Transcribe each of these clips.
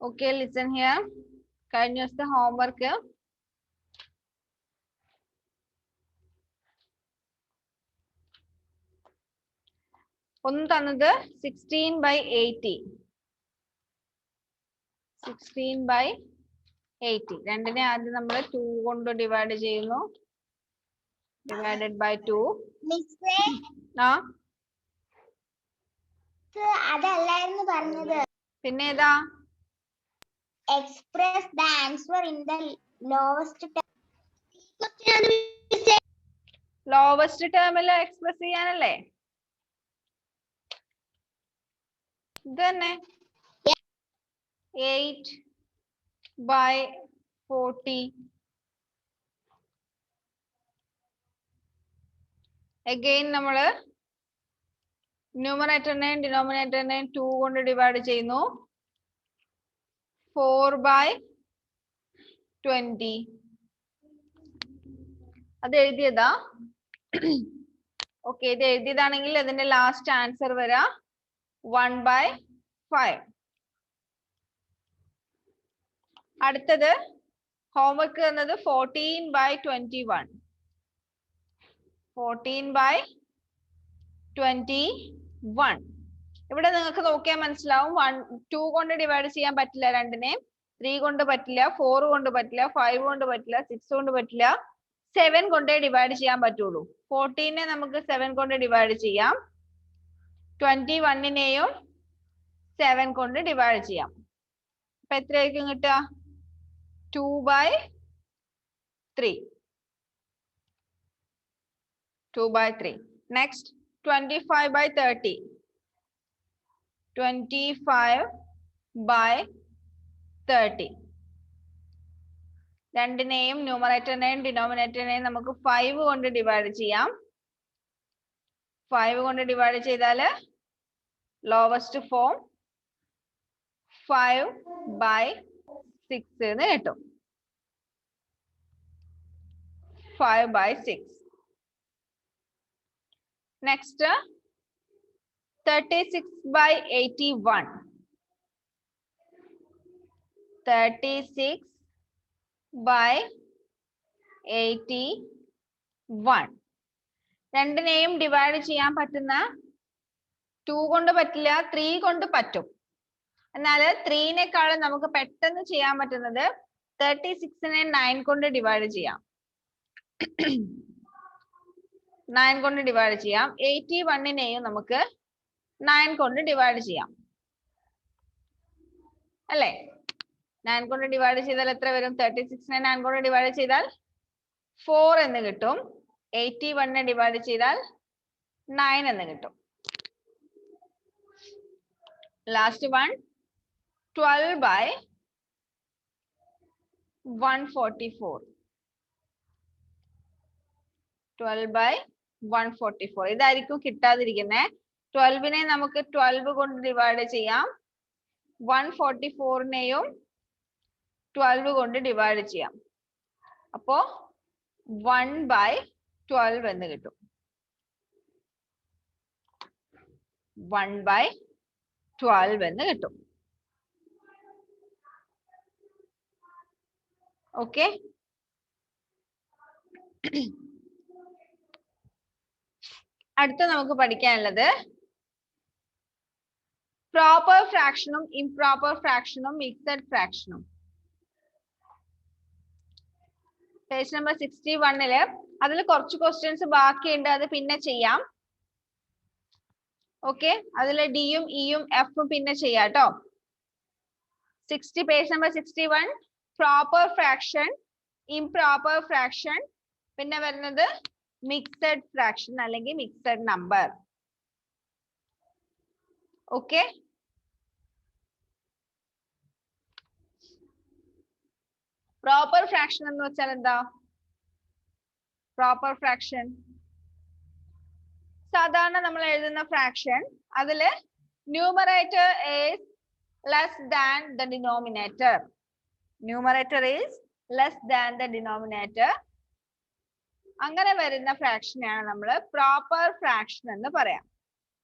Okay, listen here. കഴിഞ്ഞ ദിവസത്തെ homework ഒന്ന് തന്നത് 16/80. 16/80. രണ്ടിനെ ആദ്യം നമ്മൾ 2 കൊണ്ട് ഡിവൈഡ് ചെയ്യുന്നു. Divided by 2. ആ അതല്ലായിരുന്നു പറഞ്ഞത്. പിന്നെ ഏതാ? Express the answer in the lowest lowest ടേമിൽ എക്സ്പ്രസ് ചെയ്യാനല്ലേ? ഇത് തന്നെ 8/40. അഗെയിൻ നമ്മള് ന്യൂമറേറ്ററിനെയും ഡിനോമിനേറ്ററിനെയും 2 കൊണ്ട് ഡിവൈഡ് ചെയ്യുന്നു. 4/20. അത് എഴുതിയതാ. ഓക്കെ, ഇത് എഴുതിയതാണെങ്കിൽ അതിന്റെ ലാസ്റ്റ് ആൻസർ വരാ 1/5. അടുത്തത് ഹോംവർക്ക് എന്നത് 14/21. 14/21. ഇവിടെ നിങ്ങൾക്ക് നോക്കിയാൽ മനസ്സിലാവും 2 കൊണ്ട് ഡിവൈഡ് ചെയ്യാൻ പറ്റില്ല രണ്ടിനെ, 3 കൊണ്ട് പറ്റില്ല, 4 കൊണ്ട് പറ്റില്ല, 5 കൊണ്ട് പറ്റില്ല, 6 കൊണ്ട് പറ്റില്ല, 7 കൊണ്ടേ ഡിവൈഡ് ചെയ്യാൻ പറ്റുള്ളൂ. 14നെ നമുക്ക് 7 കൊണ്ട് ഡിവൈഡ് ചെയ്യാം. 21നെയും 7 കൊണ്ട് ഡിവൈഡ് ചെയ്യാം. അപ്പൊ എത്രയായിരിക്കും കിട്ടുക? 2/3. 2/3. Next 25/30. 25/30. രണ്ടിനെയും ന്യൂമറേറ്ററിനെയും ഡിനോമിനേറ്ററിനെയും നമുക്ക് 5 കൊണ്ട് ഡിവൈഡ് ചെയ്യാം. 5 കൊണ്ട് ഡിവൈഡ് ചെയ്താൽ ലോവസ്റ്റ് ഫോം 5/6 എന്ന് കിട്ടും. 5/6. Next 36/81. 36/81. രണ്ടിനെയും ഡിവൈഡ് ചെയ്യാൻ പറ്റുന്ന 2 കൊണ്ട് പറ്റില്ല, 3 കൊണ്ട് പറ്റും. എന്നാൽ 3നേക്കാളും നമുക്ക് പെട്ടെന്ന് ചെയ്യാൻ പറ്റുന്നത് 36നെ 9 കൊണ്ട് ഡിവൈഡ് ചെയ്യാം. 9 കൊണ്ട് ഡിവൈഡ് ചെയ്യാം. 81നെയും നമുക്ക് 9 കൊണ്ട് ഡിവൈഡ് ചെയ്യാം അല്ലേ? 9 കൊണ്ട് ഡിവൈഡ് ചെയ്താൽ എത്ര വരും? 36നെ 9 കൊണ്ട് ഡിവൈഡ് ചെയ്താൽ 4 എന്ന് കിട്ടും. 81നെ ഡിവൈഡ് ചെയ്താൽ 9 എന്ന് കിട്ടും. Last one 12/144. 12/144. ഇതായിരിക്കും കിട്ടാതിരിക്കുന്നത്. 12നെ നമുക്ക് 12 കൊണ്ട് ഡിവൈഡ് ചെയ്യാം. 144നെയും 12 കൊണ്ട് ഡിവൈഡ് ചെയ്യാം. അപ്പോ 1/12 എന്ന് കിട്ടും. 1/12 എന്ന് കിട്ടും. ഓക്കെ, അടുത്ത നമുക്ക് പഠിക്കാനുള്ളത് പ്രോപ്പർ ഫ്രാക്ഷനും ഇംപ്രോപ്പർ ഫ്രാക്ഷനും മിക്സഡ് ഫ്രാക്ഷനും. പേജ് നമ്പർ 61 അതിൽ കുറച്ച് ക്വസ്റ്റ്യൻസ് ബാക്കിയുണ്ട്, അത് പിന്നെ ചെയ്യാം. ഓക്കെ, അതിൽ ഡിയും ഇയും എഫും പിന്നെ ചെയ്യാം കേട്ടോ. Page number 61 proper fraction, improper fraction, പിന്നെ വരുന്നത് മിക്സഡ് ഫ്രാക്ഷൻ അല്ലെങ്കിൽ mixed number. Okay, proper fraction എന്ന് വെച്ചാൽ എന്താ? പ്രോപ്പർ ഫ്രാക്ഷൻ സാധാരണ നമ്മൾ എഴുതുന്ന ഫ്രാക്ഷൻ, അതില് numerator is less than the denominator. Numerator is less than the denominator. അങ്ങനെ വരുന്ന ഫ്രാക്ഷനെയാണ് നമ്മൾ പ്രോപ്പർ ഫ്രാക്ഷൻ എന്ന് പറയാം.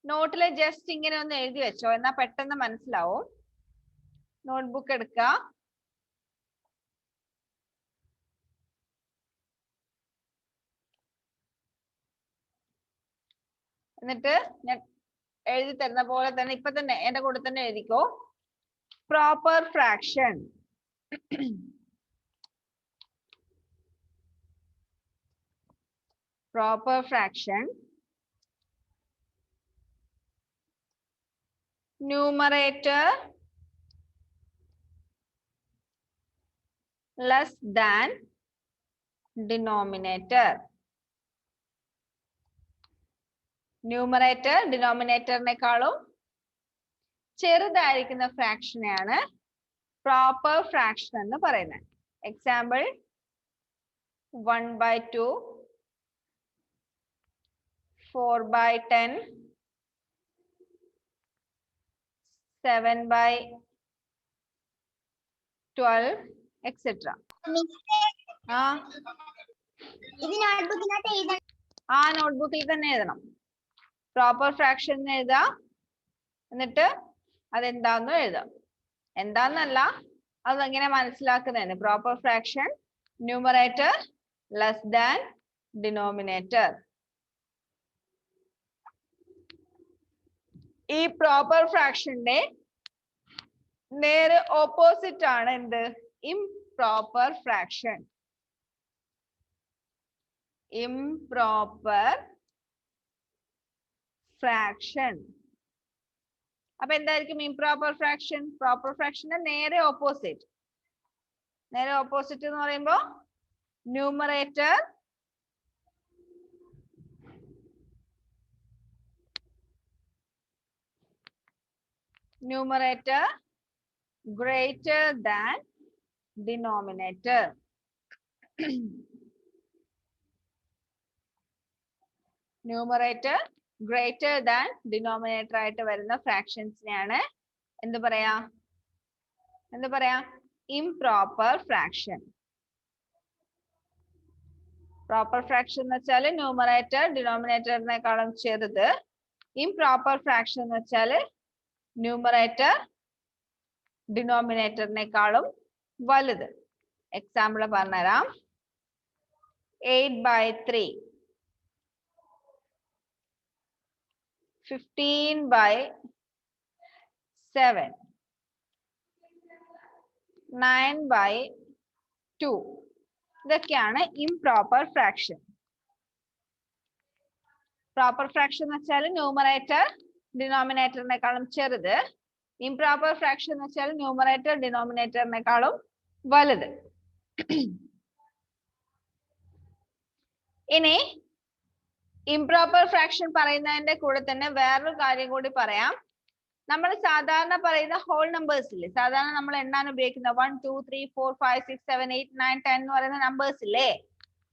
നോട്ടില് ജസ്റ്റ് ഇങ്ങനെ ഒന്ന് എഴുതി വെച്ചോ, എന്നാൽ പെട്ടെന്ന് മനസ്സിലാവും. നോട്ട്ബുക്ക് എടുക്കുക. എന്നിട്ട് ഞാൻ എഴുതി തരുന്ന പോലെ തന്നെ ഇപ്പൊ തന്നെ എന്റെ കൂടെ തന്നെ എഴുതിക്കോ. Proper fraction. Proper fraction. Numerator less than denominator. Numerator denominatorനെക്കാളും ചെറുതായിരിക്കുന്ന ഫ്രാക്ഷനെയാണ് പ്രോപ്പർ ഫ്രാക്ഷൻ എന്ന് പറയുന്നത്. Example 1/2, 4/10, 7/12, etc. ആ നോട്ട്ബുക്കിൽ തന്നെ എഴുതണം. പ്രോപ്പർ ഫ്രാക്ഷൻ എഴുതാ, എന്നിട്ട് അതെന്താന്ന് എഴുതാം. എന്താന്നല്ല, അതെങ്ങനെ മനസ്സിലാക്കുന്നതാണ്. Proper fraction numerator less than denominator. ഈ പ്രോപ്പർ ഫ്രാക്ഷന്റെ നേരെ ഓപ്പോസിറ്റ് ആണ് എന്ത്? Improper fraction. Improper fraction. അപ്പൊ എന്തായിരിക്കും ഇംപ്രോപ്പർ ഫ്രാക്ഷൻ? പ്രോപ്പർ ഫ്രാക്ഷന്റെ നേരെ ഓപ്പോസിറ്റ്. നേരെ ഓപ്പോസിറ്റ് എന്ന് പറയുമ്പോ numerator greater than denominator. Numerator greater than denominator ആയിട്ട് വരുന്ന ഫ്രാക്ഷൻസിനെയാണ് എന്ത് പറയാ? Improper fraction. പ്രോപ്പർ ഫ്രാക്ഷൻ എന്ന് വെച്ചാൽ ന്യൂമറേറ്റർ ഡിനോമിനേറ്ററിനേക്കാളും ചെറുത്. ഇംപ്രോപ്പർ ഫ്രാക്ഷൻ എന്ന് വെച്ചാൽ ന്യൂമറേറ്റർ ഡിനോമിനേറ്ററിനേക്കാളും വലുത്. എക്സാമ്പിൾ പറഞ്ഞുതരാം. 8/3, 15/7, 9/2. ഇതൊക്കെയാണ് ഇംപ്രോപ്പർ ഫ്രാക്ഷൻ. പ്രോപ്പർ ഫ്രാക്ഷൻ എന്ന് വെച്ചാൽ ന്യൂമറേറ്റർ ഡിനോമിനേറ്ററിനേക്കാളും ചെറുത്. ഇംപ്രോപ്പർ ഫ്രാക്ഷൻ എന്ന് വെച്ചാൽ ന്യൂമറേറ്റർ ഡിനോമിനേറ്ററിനേക്കാളും വലുത്. ഇനി ഇംപ്രോപ്പർ ഫ്രാക്ഷൻ പറയുന്നതിന്റെ കൂടെ തന്നെ വേറൊരു കാര്യം കൂടി പറയാം. നമ്മൾ സാധാരണ പറയുന്ന ഹോൾ നമ്പേഴ്സ് ഇല്ലേ, സാധാരണ നമ്മൾ എണ്ണാൻ ഉപയോഗിക്കുന്ന 1, 2, 3, 4, 5, 6, 7, 8, 9, 10 എന്ന് പറയുന്ന നമ്പേഴ്സ് ഇല്ലേ,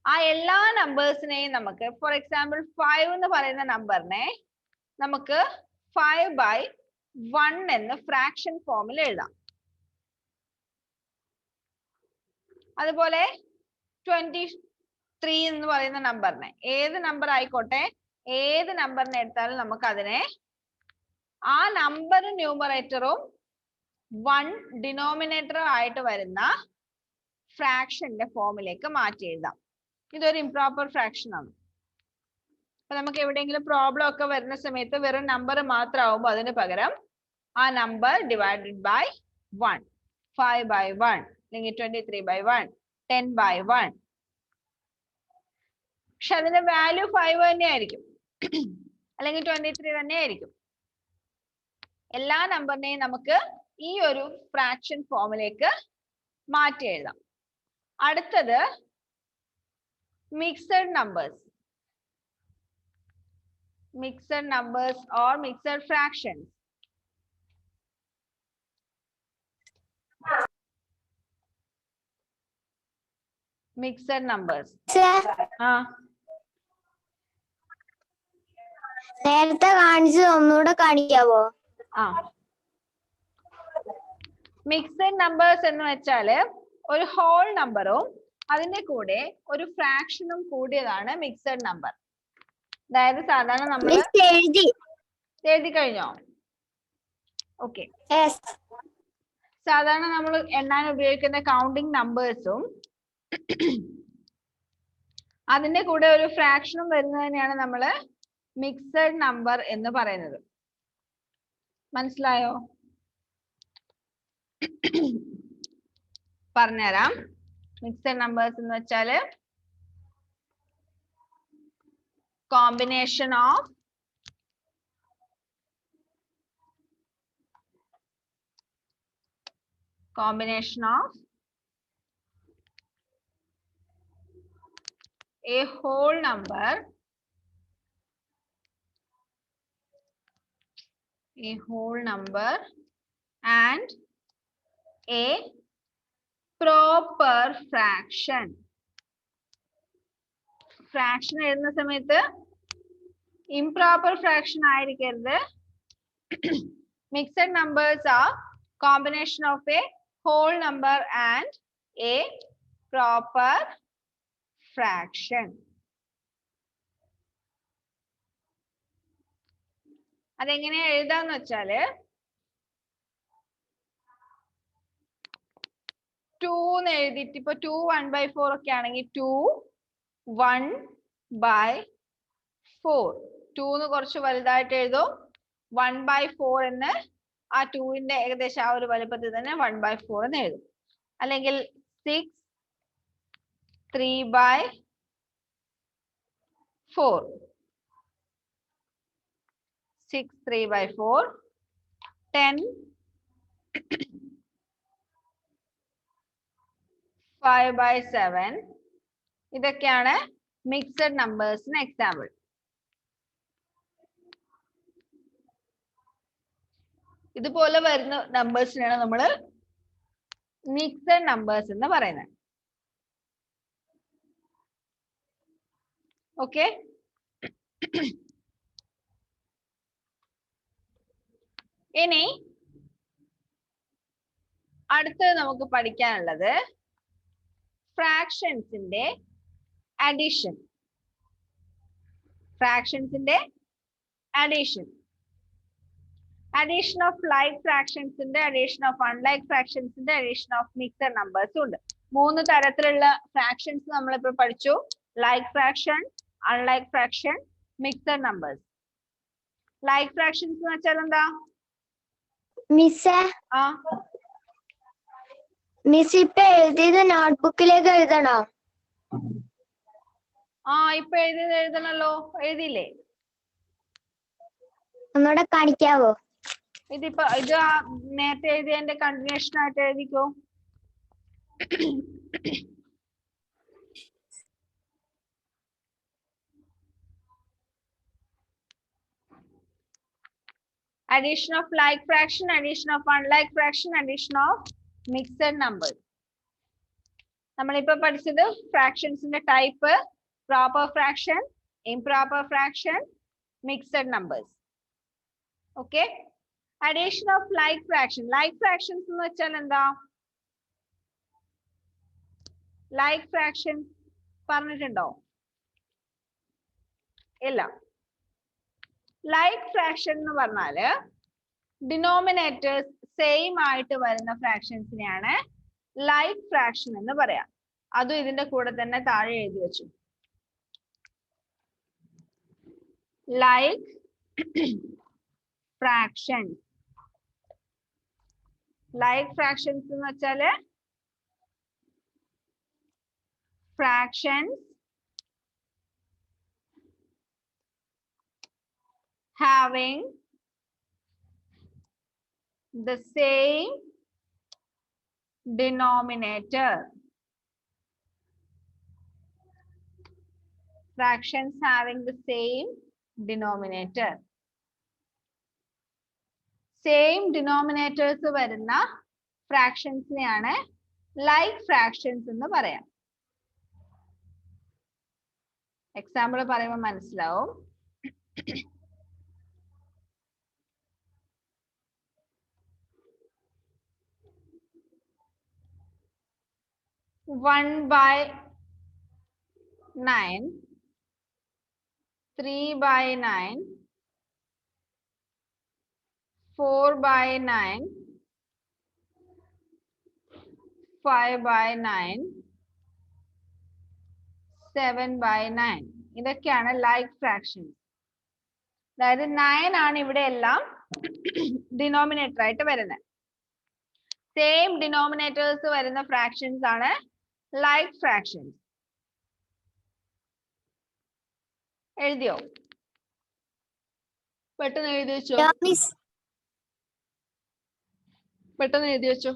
ആ എല്ലാ നമ്പേഴ്സിനെയും നമുക്ക് ഫോർ എക്സാമ്പിൾ 5 എന്ന് പറയുന്ന നമ്പറിനെ നമുക്ക് 5/1 എന്ന് ഫ്രാക്ഷൻ ഫോമിൽ എഴുതാം. അതുപോലെ 23 എന്ന് പറയുന്ന നമ്പറിനെ, ഏത് നമ്പർ ആയിക്കോട്ടെ, ഏത് നമ്പറിനെ എടുത്താലും നമുക്ക് അതിനെ ആ നമ്പർ ന്യൂമറേറ്ററും 1 ഡിനോമിനേറ്ററും ആയിട്ട് വരുന്ന ഫ്രാക്ഷന്റെ ഫോമിലേക്ക് മാറ്റി എഴുതാം. ഇതൊരു ഇംപ്രോപ്പർ ഫ്രാക്ഷൻ ആണ്. അപ്പൊ നമുക്ക് എവിടെയെങ്കിലും പ്രോബ്ലം ഒക്കെ വരുന്ന സമയത്ത് വെറും നമ്പർ മാത്രമാവുമ്പോൾ അതിന് പകരം ആ നമ്പർ ഡിവൈഡഡ് ബൈ 1, 5/1, അല്ലെങ്കിൽ 23/1, 10/1. പക്ഷെ അതിന്റെ വാല്യൂ 5 തന്നെയായിരിക്കും, അല്ലെങ്കിൽ 23 തന്നെയായിരിക്കും. എല്ലാ നമ്പറിനെയും നമുക്ക് ഈ ഒരു ഫ്രാക്ഷൻ ഫോമിലേക്ക് മാറ്റി എഴുതാം. അടുത്തത് mixed numbers. Mixed numbers or mixed fractions. Mixed numbers. നേരത്തെ കാണിച്ചത് ഒന്നുകൂടെ കാണിക്കാവോ? മിക്സഡ് നമ്പേഴ്സ് എന്ന് വെച്ചാല് ഒരു ഹോൾ നമ്പറും അതിന്റെ കൂടെ ഒരു ഫ്രാക്ഷനും കൂടിയതാണ് മിക്സഡ് നമ്പർ. അതായത് സാധാരണ നമ്മൾ എഴുതി കഴിഞ്ഞോ? ഓക്കെ. സാധാരണ നമ്മൾ എണ്ണാൻ ഉപയോഗിക്കുന്ന കൗണ്ടിങ് നമ്പേഴ്സും അതിന്റെ കൂടെ ഒരു ഫ്രാക്ഷനും വരുന്നതിനെയാണ് നമ്മൾ മിക്സഡ് നമ്പർ എന്ന് പറയുന്നത്. മനസ്സിലായോ? പറഞ്ഞുതരാം. മിക്സഡ് നമ്പേഴ്സ് എന്ന് വെച്ചാല് combination of a whole number and a proper fraction. Fraction എഴുതുന്ന സമയത്ത് improper fraction ആയിരിക്കരുത്. Mixed numbers are combination of a whole number and a proper fraction. അതെങ്ങനെ എഴുതാന്ന് വെച്ചാല് 2 എന്ന് എഴുതിയിട്ട് ഇപ്പൊ 2 1/4 ഒക്കെ ആണെങ്കിൽ 2 1/4. 2 എന്ന് കുറച്ച് വലുതായിട്ട് എഴുതും. 1/4 എന്ന് ആ 2ന്റെ ഏകദേശം ആ ഒരു വലുപ്പത്തിൽ തന്നെ 1/4 എന്ന് എഴുതും. അല്ലെങ്കിൽ 6 3/4. 6 3/4. 10 5/7. ഇതൊക്കെയാണ് മിക്സഡ് നമ്പേഴ്സിന് എക്സാമ്പിൾ. ഇതുപോലെ വരുന്ന നമ്പേഴ്സിനാണ് നമ്മൾ മിക്സഡ് നമ്പേഴ്സ് എന്ന് പറയുന്നത്. ഓക്കെ, ഇനി അടുത്തത് നമുക്ക് പഠിക്കാനുള്ളത് ഫ്രാക്ഷൻസിന്റെ അഡിഷൻ. ഫ്രാക്ഷൻസിന്റെ അഡിഷൻ. അഡീഷൻ ഓഫ് ലൈക്ക് ഫ്രാക്ഷൻസിന്റെ, അഡീഷൻ ഓഫ് അൺലൈക്ക് ഫ്രാക്ഷൻസിന്റെ, അഡീഷൻ ഓഫ് മിക്സഡ് നമ്പേഴ്സും ഉണ്ട്. 3 തരത്തിലുള്ള ഫ്രാക്ഷൻസ് നമ്മളിപ്പോൾ പഠിച്ചു. Like fraction, unlike fraction, mixed numbers. Like fractions എന്ന് വെച്ചാൽ എന്താ? മിസ് ഇപ്പൊ എഴുതിയത് നോട്ട്ബുക്കിലേക്ക് എഴുതണോ? ഇപ്പൊ എഴുതിയത് എഴുതണല്ലോ. എഴുതിയില്ലേ? ഒന്നുകൂടെ കാണിക്കാവോ? ഇതിപ്പോ ഇത് നേരത്തെ എഴുതിയതിന്റെ കണ്ടിന്യൂഷൻ ആയിട്ട് എഴുതിക്കോ. Addition of like fraction, addition of unlike fraction, addition of mixed numbers. നമ്മളിപ്പോ പഠിച്ചത് ഫ്രാക്ഷൻസിന്റെ type, proper fraction, improper fraction, mixed numbers. Okay, addition of like fraction. Like fractions എന്ന് വെച്ചാൽ എന്താ? ലൈക്ക് ഫ്രാക്ഷൻ പറഞ്ഞിട്ടുണ്ടോ? ഇല്ല. ലൈക്ക് ഫ്രാക്ഷൻ എന്ന് പറഞ്ഞാല് ഡിനോമിനേറ്റേഴ്സ് സെയിം ആയിട്ട് വരുന്ന ഫ്രാക്ഷൻസിനെയാണ് ലൈക്ക് ഫ്രാക്ഷൻ എന്ന് പറയാം. അതും ഇതിന്റെ കൂടെ തന്നെ താഴെ എഴുതി വെച്ചു. Like fraction. ലൈക്ക് ഫ്രാക്ഷൻസ് എന്ന് വെച്ചാല് fractions having the same denominator. Fractions having the same denominator. Same denominators വരുന്ന fractionsനെയാണ് like fractions എന്ന് പറയാം. എക്സാമ്പിൾ പറയുമ്പോൾ മനസ്സിലാവും. 1/9, 3/9, 4/9, 5/9, 7/9. ഇതൊക്കെയാണ് ലൈക്ക് ഫ്രാക്ഷൻസ്. അതായത് 9 ആണ് ഇവിടെ എല്ലാം ഡിനോമിനേറ്റർ ആയിട്ട് വരുന്നത്. സെയിം ഡിനോമിനേറ്റേഴ്സ് വരുന്ന ഫ്രാക്ഷൻസ് ആണ് ലൈക്ക് ഫ്രാക്ഷൻസ്. എഴുതിയോ? പെട്ടെന്ന് എഴുതി വെച്ചോ. പെട്ടെന്ന് എഴുതി വെച്ചോ.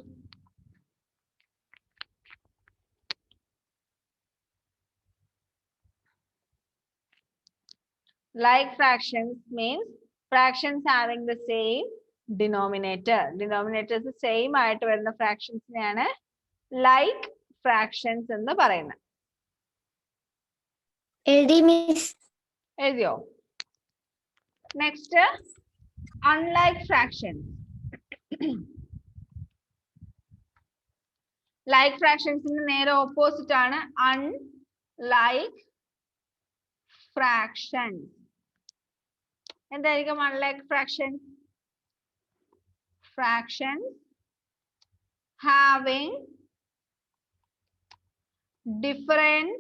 Like fractions means fractions having the same denominator. Denominators same ആയിട്ട് വരുന്ന fractionsനെയാണ് like fractions എന്ന് പറയുന്നത്. എഴുതിയോ? Next unlike fractions. Like fractions നേരെ ഓപ്പോസിറ്റ് ആണ് unlike fractions. എന്തായിരിക്കും unlike fractions? Fractions having different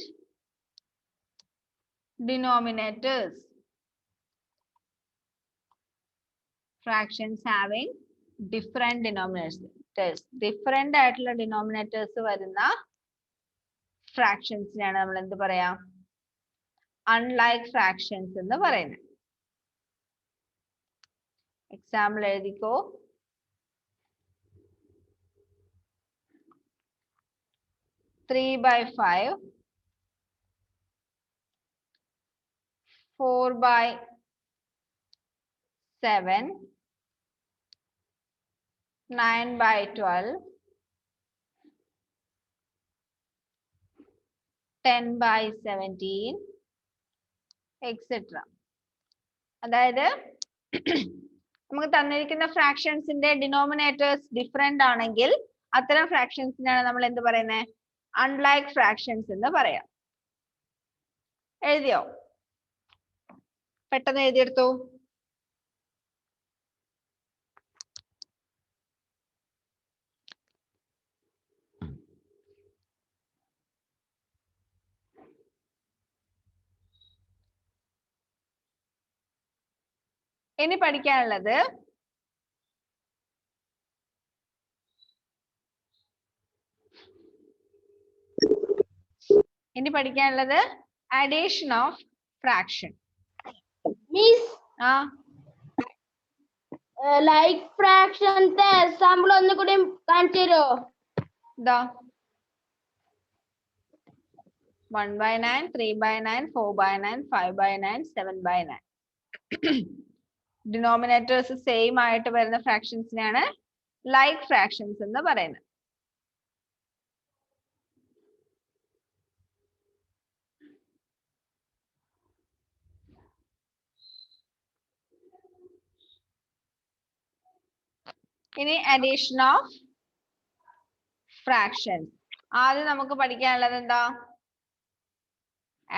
denominators. Fractions having different denominators. Different ആയിട്ടുള്ള denominators വരുന്ന fractionsനെയാണ് നമ്മൾ എന്ത് പറയാ? Unlike fractions എന്ന് പറയുന്നത്. എക്സാമ്പിൾ എഴുതിക്കോ. 3/5, 4/7, 9/12, 10/17, എക്സെട്ര. അതായത് നമുക്ക് തന്നിരിക്കുന്ന ഫ്രാക്ഷൻസിന്റെ ഡിനോമിനേറ്റേഴ്സ് ഡിഫറെന്റ് ആണെങ്കിൽ അത്തരം ഫ്രാക്ഷൻസിനാണ് നമ്മൾ എന്ത് പറയുന്നത്? അൺലൈക്ക് ഫ്രാക്ഷൻസ് എന്ന് പറയാം. എഴുതിയോ? പെട്ടെന്ന് എഴുതിയെടുത്തു. ഇനി പഠിക്കാനുള്ളത് addition of fraction. Miss like fractions example ഒന്നുകൂടി കാണിച്ചു തരുമോ? ഇതാ 1/9, 3/9, 4/9, 5/9, 7/9. ഡിനോമിനേറ്റേഴ്സ് സെയിം ആയിട്ട് വരുന്ന ഫ്രാക്ഷൻസിനെയാണ് ലൈക്ക് ഫ്രാക്ഷൻസ് എന്ന് പറയുന്നത്. ഇനി അഡീഷൻ ഓഫ് ഫ്രാക്ഷൻസ്. ആദ്യം നമുക്ക് പഠിക്കാനുള്ളത് എന്താ?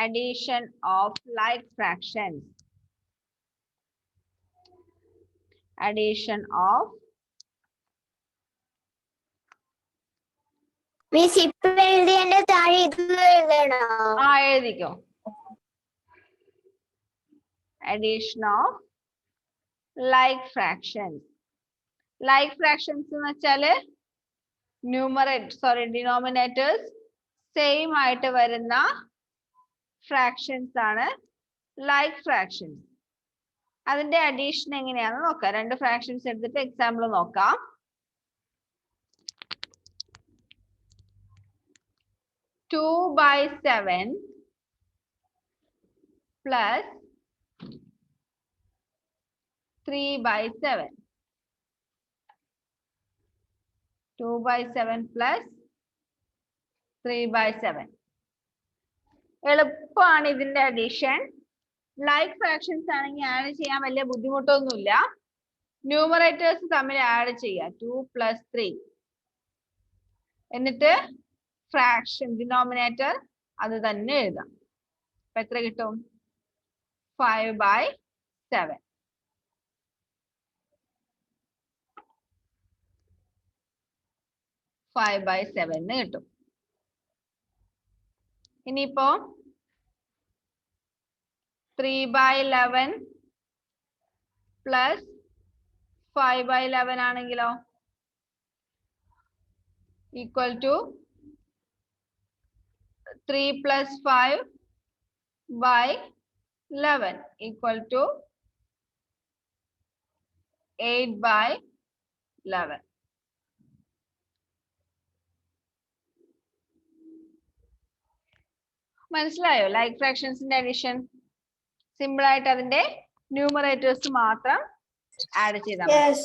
Addition of like fractions. Addition of miss ഇപ്പൊ എഴുതിയതിന്റെ താഴെ ഇത് എഴുതണോ? എഴുതിക്കോ. Addition of like fractions. Like fractions എന്ന് വെച്ചാല് denominators same ആയിട്ട് വരുന്ന fractions ആണ് like fractions. അതിന്റെ അഡീഷൻ എങ്ങനെയാണെന്ന് നോക്കാം. രണ്ട് ഫ്രാക്ഷൻസ് എടുത്തിട്ട് എക്സാമ്പിൾ നോക്കാം. 2/7 plus 3/7. 2/7 plus 3/7. എളുപ്പമാണ് ഇതിന്റെ അഡീഷൻ. ലൈക്ക് ഫ്രാക്ഷൻസ് ആണെങ്കിൽ ആഡ് ചെയ്യാൻ വലിയ ബുദ്ധിമുട്ടൊന്നുമില്ല. ന്യൂമറേറ്റേഴ്സ് തമ്മിൽ ആഡ് ചെയ്യാം. 2 + 3. എന്നിട്ട് ഫ്രാക്ഷൻ ഡിനോമിനേറ്റർ അത് തന്നെ എഴുതാം. അപ്പൊ എത്ര കിട്ടും? 5/7. 5/7 എന്ന് കിട്ടും. ഇനിയിപ്പോ 3/11 പ്ലസ് 5/11 ആണെങ്കിലോ equal to 3 plus 5/11 equal to 8/11. മനസ്സിലായോ? ലൈക്ക് ഫ്രാക്ഷൻസിന്റെ അഡീഷൻ സിമ്പിൾ ആയിട്ട് അതിന്റെ ന്യൂമറേറ്റേഴ്സ് മാത്രം ആഡ് ചെയ്താൽ മതി.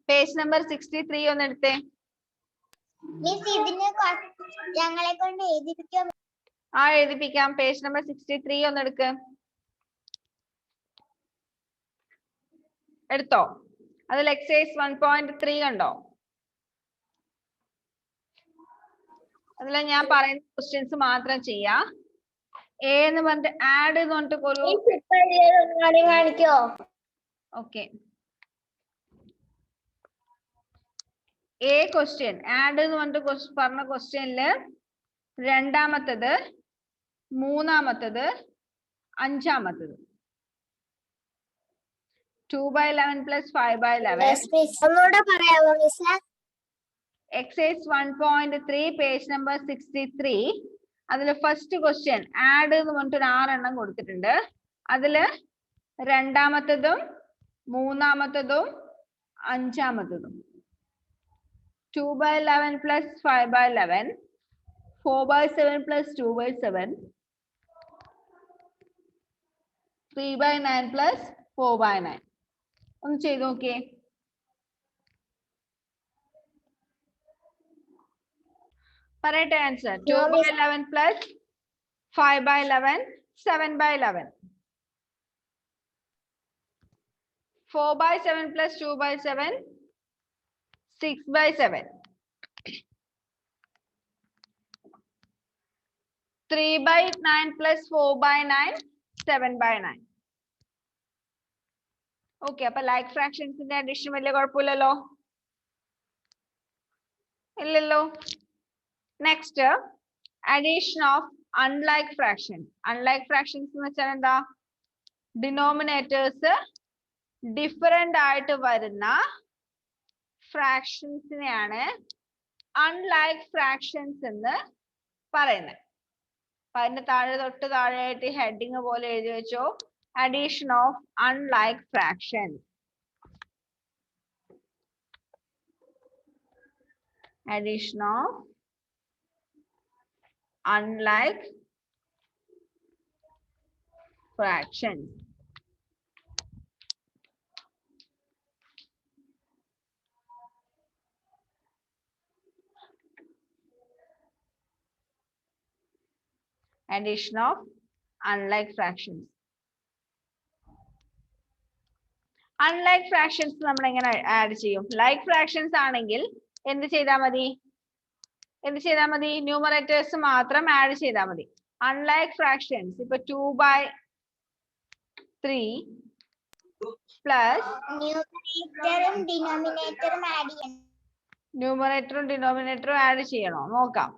പേജ് നമ്പർ 63 ഒന്ന് എടുത്തേ. ഞങ്ങളെ കൊണ്ട് എഴുതിപ്പിക്കാൻ എഴുതിപ്പിക്കാം. പേജ് നമ്പർ 63 ഒന്ന് എടുക്ക്. എടുത്തോ? അതിൽ എക്സൈസ് 1.3 കണ്ടോ? അതിൽ ഞാൻ പറയുന്ന ക്വസ്റ്റ്യൻസ് മാത്രം ചെയ്യാം. എ എന്ന് പറഞ്ഞിട്ട് ആഡ് എന്ന് പറഞ്ഞിട്ട് ഒരു കാണിക്കോ? ഓക്കെ. എ ക്വസ്റ്റ്യൻ ആഡ് എന്ന് പറഞ്ഞിട്ട് പറഞ്ഞ ക്വസ്റ്റ്യനില് രണ്ടാമത്തത്, മൂന്നാമത്തത്, അഞ്ചാമത്തത് 2/11 plus 5/11. ഒന്നുകൂടെ പറയാമോ മിസ്സേ? Excise 1.3 page number 63. അതില് ഫസ്റ്റ് ക്വസ്റ്റ്യൻ ആഡ് എന്ന് പറഞ്ഞിട്ട് ഒരു 6 എണ്ണം കൊടുത്തിട്ടുണ്ട്. അതില് രണ്ടാമത്തതും മൂന്നാമത്തതും അഞ്ചാമത്തതും 2/11 plus 5/11, 4/7 plus 2/7, 3/9 plus 4/9. ഒന്ന് ചെയ്ത് നോക്കിയേ. പറയട്ടെ answer. 2/11 plus 5/11, 7/11. 4/7 plus 2/7, 6/7. 3/9 plus 4/9, 7/9. Okay. അപ്പൊ ലൈക്ക് ഫ്രാക്ഷൻസിന്റെ അഡീഷൻ വലിയ കുഴപ്പമില്ലല്ലോ. ഇല്ലല്ലോ. Next, addition of unlike fraction. Unlike fractions എന്ന് വെച്ചാൽ എന്താ? ഡിനോമിനേറ്റേഴ്സ് ഡിഫറെന്റ് ആയിട്ട് വരുന്ന ഫ്രാക്ഷൻസിനെയാണ് അൺലൈക്ക് ഫ്രാക്ഷൻസ് എന്ന് പറയുന്നത്. അപ്പൊ അതിന്റെ താഴെ തൊട്ട് താഴെയായിട്ട് ഹെഡിങ് പോലെ എഴുതി വെച്ചോ, addition of unlike fractions. Addition of unlike fractions. Addition of unlike fractions. Unlike fractions നമ്മൾ എങ്ങനെ ആഡ് ചെയ്യും? ലൈക്ക് ഫ്രാക്ഷൻസ് ആണെങ്കിൽ എന്ത് ചെയ്താൽ മതി? ന്യൂമറേറ്റേഴ്സ് മാത്രം ആഡ് ചെയ്താൽ മതി. അൺലൈക്ക് ഫ്രാക്ഷൻസ് ഇപ്പൊ 2/3 പ്ലസ് ന്യൂമറേറ്ററും ഡിനോമിനേറ്ററും ആഡ് ചെയ്യണോ? നോക്കാം.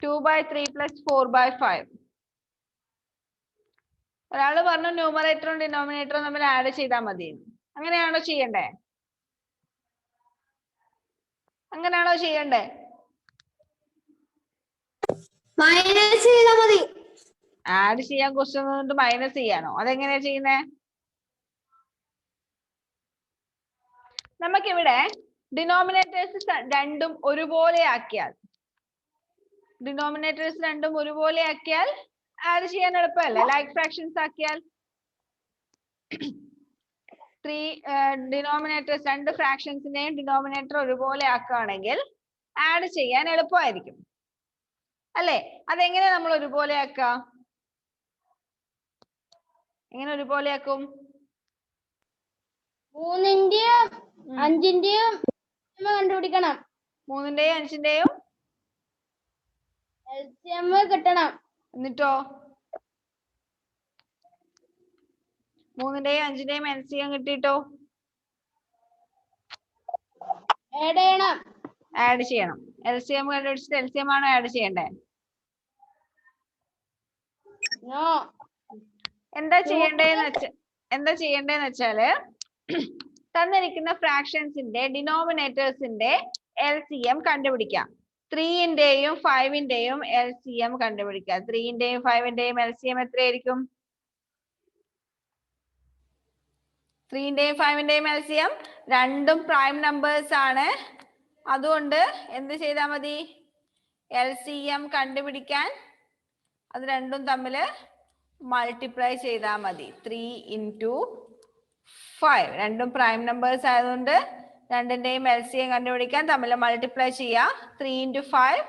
2/3 plus 4/5. ഒരാള് പറഞ്ഞു ന്യൂമറേറ്ററും ഡിനോമിനേറ്ററും തമ്മിൽ ആഡ് ചെയ്താൽ മതി. അങ്ങനെയാണോ ചെയ്യണ്ടേ? മൈനസ് ചെയ്താൽ മതി. ആഡ് ചെയ്യാൻ ക്വസ്റ്റ്യൻ കൊണ്ട് മൈനസ് ചെയ്യാനോ? അതെങ്ങനെയാ ചെയ്യുന്നേ? നമുക്കിവിടെ ഡിനോമിനേറ്റേഴ്സ് രണ്ടും ഒരുപോലെ ആക്കിയാൽ ആഡ് ചെയ്യാൻ എളുപ്പമല്ലേ? ലൈക്ക് ഫ്രാക്ഷൻസ് ആക്കിയാൽ 3 ഡിനോമിനേറ്റേഴ്സ്, രണ്ട് ഫ്രാക്ഷൻസിനെയും ഡിനോമിനേറ്റർ ഒരുപോലെ ആക്കുകയാണെങ്കിൽ ആഡ് ചെയ്യാൻ എളുപ്പമായിരിക്കും അല്ലേ? അതെങ്ങനെ നമ്മൾ ഒരുപോലെ ആക്കാം? എങ്ങനെ ഒരുപോലെ ആക്കും? 3ന്റെയും 5ന്റെയും കണ്ടുപിടിക്കണം. 3ന്റെയും 5ന്റെയും LCM കിട്ടണം. എന്നിട്ടോ 3ന്റെയും 5ന്റെയും LCM കിട്ടിയിട്ടോ ആഡ് ചെയ്യണം. LCM കണ്ടുപിടിച്ചിട്ട് LCM ആണോ ആഡ് ചെയ്യണ്ടേ? എന്താ ചെയ്യേണ്ടതെന്ന് വെച്ചാല് തന്നിരിക്കുന്ന ഫ്രാക്ഷൻസിന്റെ ഡിനോമിനേറ്റേഴ്സിന്റെ LCM കണ്ടുപിടിക്കാം. 3-ന്റെയും 5-ന്റെയും LCM കണ്ടുപിടിക്കാം. 3-ന്റെയും 5-ന്റെയും LCM എത്രയായിരിക്കും? 3-ന്റെയും 5-ന്റെയും LCM രണ്ടും പ്രൈം നമ്പേഴ്സ് ആണ്. അതുകൊണ്ട് എന്ത് ചെയ്താൽ മതി? LCM കണ്ടുപിടിക്കാൻ അത് രണ്ടും തമ്മിൽ മൾട്ടിപ്ലൈ ചെയ്താൽ മതി. 3 into 5 രണ്ടും പ്രൈം നമ്പേഴ്സ് ആയതുകൊണ്ട് രണ്ടിന്റെയും LCM കണ്ടുപിടിക്കാൻ തമ്മിൽ മൾട്ടിപ്ലൈ ചെയ്യാം. 3 into 5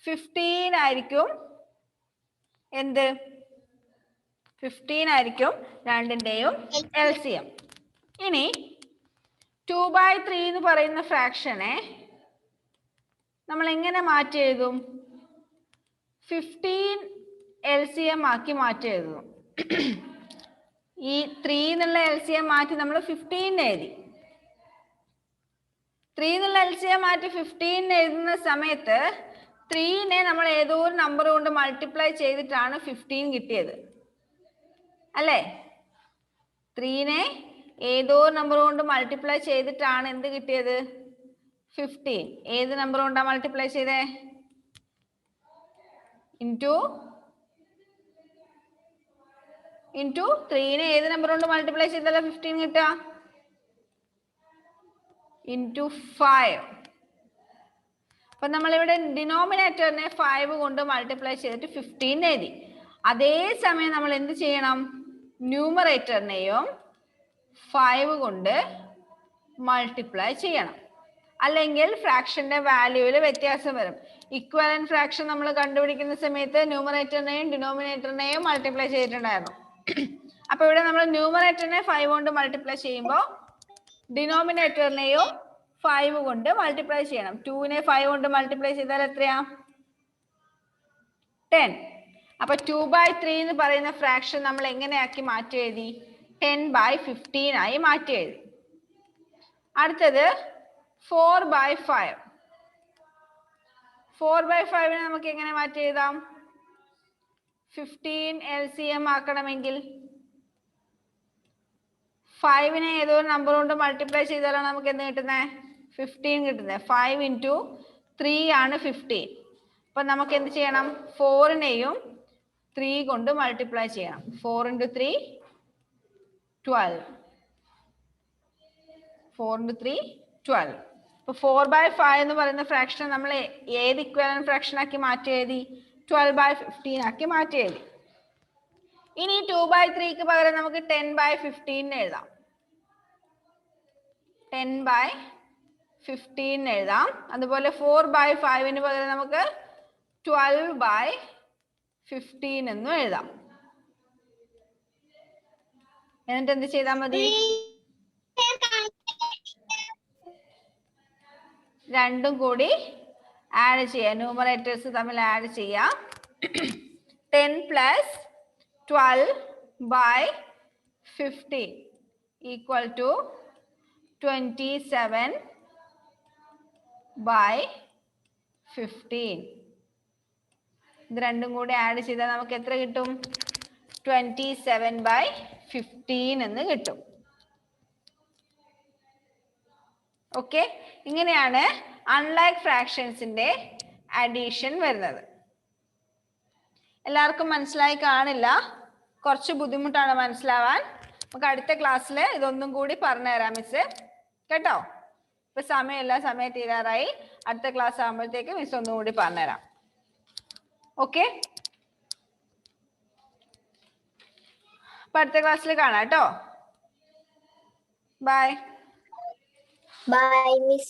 15 ആയിരിക്കും. എന്ത് 15 ആയിരിക്കും രണ്ടിന്റെയും LCM. ഇനി 2/3 എന്ന് പറയുന്ന ഫ്രാക്ഷനെ നമ്മൾ എങ്ങനെ മാറ്റി എഴുതും? 15 LCM ആക്കി മാറ്റി എഴുതുന്നു. ഈ 3 എന്നുള്ള LCM മാറ്റി നമ്മൾ 15 എഴുതി. 3 എന്നുള്ള LCM മാറ്റി 15 എഴുതുന്ന സമയത്ത് 3-നെ നമ്മൾ ഏതോ ഒരു നമ്പർ കൊണ്ട് മൾട്ടിപ്ലൈ ചെയ്തിട്ടാണ് 15 കിട്ടിയത് അല്ലേ? 3-നെ ഏതോ നമ്പർ കൊണ്ട് മൾട്ടിപ്ലൈ ചെയ്തിട്ടാണ് എന്ത് കിട്ടിയത്? 15. ഏത് നമ്പർ കൊണ്ടാ മൾട്ടിപ്ലൈ ചെയ്തേ? ഇൻറ്റു 3-നെ ഏത് നമ്പർ കൊണ്ട് മൾട്ടിപ്ലൈ ചെയ്താലോ 15 കിട്ടുക? ഇൻറ്റു 5. അപ്പൊ നമ്മളിവിടെ ഡിനോമിനേറ്ററിനെ 5 കൊണ്ട് മൾട്ടിപ്ലൈ ചെയ്തിട്ട് 15 എഴുതി. അതേസമയം നമ്മൾ എന്ത് ചെയ്യണം? ന്യൂമറേറ്ററിനെയും 5 കൊണ്ട് മൾട്ടിപ്ലൈ ചെയ്യണം. അല്ലെങ്കിൽ ഫ്രാക്ഷന്റെ വാല്യൂവിൽ വ്യത്യാസം വരും. ഇക്വലന്റ് ഫ്രാക്ഷൻ നമ്മൾ കണ്ടുപിടിക്കുന്ന സമയത്ത് ന്യൂമറേറ്ററിനെയും ഡിനോമിനേറ്ററിനെയും മൾട്ടിപ്ലൈ ചെയ്തിട്ടുണ്ടായിരുന്നു. അപ്പൊ ഇവിടെ നമ്മൾ ന്യൂമറേറ്ററിനെ 5 കൊണ്ട് മൾട്ടിപ്ലൈ ചെയ്യുമ്പോൾ ഡിനോമിനേറ്ററിനെയും 5 കൊണ്ട് മൾട്ടിപ്ലൈ ചെയ്യണം. 2-നെ 5 കൊണ്ട് മൾട്ടിപ്ലൈ ചെയ്താൽ എത്രയാ? 10. അപ്പൊ 2/3 എന്ന് പറയുന്ന ഫ്രാക്ഷൻ നമ്മൾ എങ്ങനെയാക്കി മാറ്റി എഴുതി? 10/15 ആയി മാറ്റി എഴുതി. അടുത്തത് 4/5. 4/5-നെ നമുക്ക് എങ്ങനെ മാറ്റി എഴുതാം? 15 LCM ആക്കണമെങ്കിൽ 5-നെ ഏതോ ഒരു നമ്പർ കൊണ്ട് മൾട്ടിപ്ലൈ ചെയ്താലാണ് നമുക്ക് എന്ത് കിട്ടുന്നത്? 15 കിട്ടുന്നത്. 5 into 3 ആണ് 15. അപ്പൊ നമുക്ക് എന്ത് ചെയ്യണം? 4-നെയും 3 കൊണ്ട് മൾട്ടിപ്ലൈ ചെയ്യണം. 4 into 3 12. 4 into 3 12. അപ്പൊ 4/5 എന്ന് പറയുന്ന ഫ്രാക്ഷൻ നമ്മൾ ഏത് ഇക്വലന്റ് ഫ്രാക്ഷൻ ആക്കി മാറ്റി എഴുതി? 12/15 ആക്കി മാറ്റി എഴുതി. ഇനി 2/3ക്ക് പകരം നമുക്ക് 10/15 എഴുതാം. 10/15 എഴുതാം. അതുപോലെ 4/5-ന് പകരം നമുക്ക് 12/15 എന്നും എഴുതാം. എന്നിട്ട് എന്ത് ചെയ്താൽ മതി? രണ്ടും കൂടി ആഡ് ചെയ്യാം. ന്യൂമറേറ്റേഴ്സ് തമ്മിൽ ആഡ് ചെയ്യാം. 10 + 12/15 equal to 27/15. ഇത് രണ്ടും കൂടി ആഡ് ചെയ്താൽ നമുക്ക് എത്ര കിട്ടും? 27/15 എന്ന് കിട്ടും. ഓക്കെ, ഇങ്ങനെയാണ് അൺലൈക്ക് ഫ്രാക്ഷൻസിന്റെ അഡീഷൻ വരുന്നത്. എല്ലാവർക്കും മനസ്സിലായി കാണില്ല, കുറച്ച് ബുദ്ധിമുട്ടാണ് മനസ്സിലാവാൻ. നമുക്ക് അടുത്ത ക്ലാസ്സിൽ ഇതൊന്നും കൂടി പറഞ്ഞുതരാം മിസ് കേട്ടോ. ഇപ്പൊ സമയം തീരാറായി. അടുത്ത ക്ലാസ് ആകുമ്പോഴത്തേക്ക് മിസ് ഒന്നും കൂടി പറഞ്ഞുതരാം. ഓക്കെ, അപ്പൊ അടുത്ത ക്ലാസ്സിൽ കാണാം കേട്ടോ. ബൈ. Bye, Miss.